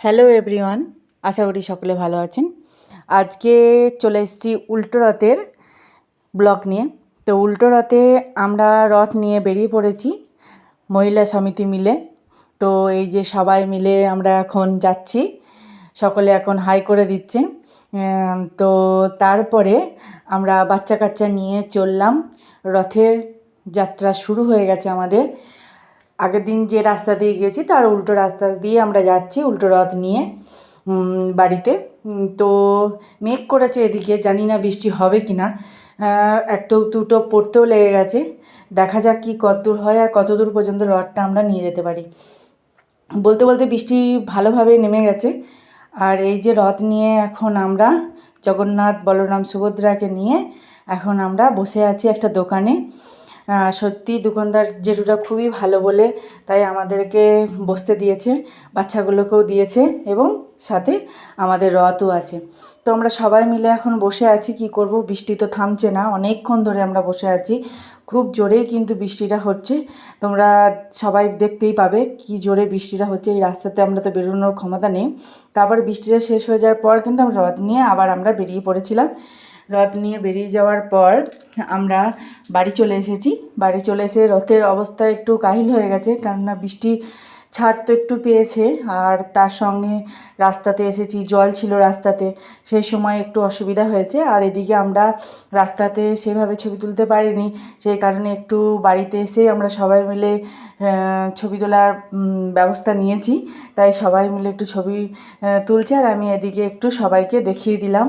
Hello everyone, আশা করি সকলে ভালো আছেন। আজকে চলে এসেছি উল্টো রথের ব্লগ নিয়ে। তো উল্টো রথে আমরা রথ নিয়ে বেরিয়ে পড়েছি মহিলা সমিতি মিলে। তো এই যে সবাই মিলে আমরা এখন যাচ্ছি, সকলে এখন হাই করে দিচ্ছে। তো তারপরে আমরা বাচ্চা কাচ্চা নিয়ে চললাম, রথের যাত্রা শুরু হয়ে গেছে আমাদের। আগের দিন যে রাস্তা দিয়ে গিয়েছি তার উল্টো রাস্তা দিয়ে আমরা যাচ্ছি উল্টো রথ নিয়ে বাড়িতে। তো মেঘ করেছে এদিকে, জানি না বৃষ্টি হবে কি না। একটু দুটো পড়তেও লেগে গেছে, দেখা যাক কি কতদূর হয় আর কতদূর পর্যন্ত রথটা আমরা নিয়ে যেতে পারি। বলতে বলতে বৃষ্টি ভালোভাবে নেমে গেছে। আর এই যে রথ নিয়ে এখন আমরা জগন্নাথ বলরাম সুভদ্রাকে নিয়ে এখন আমরা বসে আছি একটা দোকানে। সত্যি দোকানদার জেঠুটা খুবই ভালো বলে তাই আমাদেরকে বসতে দিয়েছে, বাচ্চাগুলোকেও দিয়েছে এবং সাথে আমাদের রথও আছে। তো আমরা সবাই মিলে এখন বসে আছি, কি করব, বৃষ্টি তো থামছে না, অনেকক্ষণ ধরে আমরা বসে আছি। খুব জোরেই কিন্তু বৃষ্টিটা হচ্ছে, তোমরা সবাই দেখতেই পাবে কি জোরে বৃষ্টিটা হচ্ছে। এই রাস্তাতে আমরা তো বেরোনোর ক্ষমতা নেই। তারপর বৃষ্টিটা শেষ হয়ে যাওয়ার পর কিন্তু আমরা রথ নিয়ে আবার আমরা বেরিয়ে পড়েছিলাম। রথ নিয়ে বেরিয়ে যাওয়ার পর আমরা বাড়ি চলে এসেছি। বাড়ি চলে এসে রথের অবস্থা একটু কাহিল হয়ে গেছে, কেননা বৃষ্টি ছাড় তো একটু পেয়েছে, আর তার সঙ্গে রাস্তাতে এসেছি, জল ছিল রাস্তাতে, সেই সময় একটু অসুবিধা হয়েছে। আর এদিকে আমরা রাস্তাতে সেভাবে ছবি তুলতে পারিনি, সেই কারণে একটু বাড়িতে এসে আমরা সবাই মিলে ছবি তোলার ব্যবস্থা নিয়েছি। তাই সবাই মিলে একটু ছবি তুলছি, আর আমি এদিকে একটু সবাইকে দেখিয়ে দিলাম।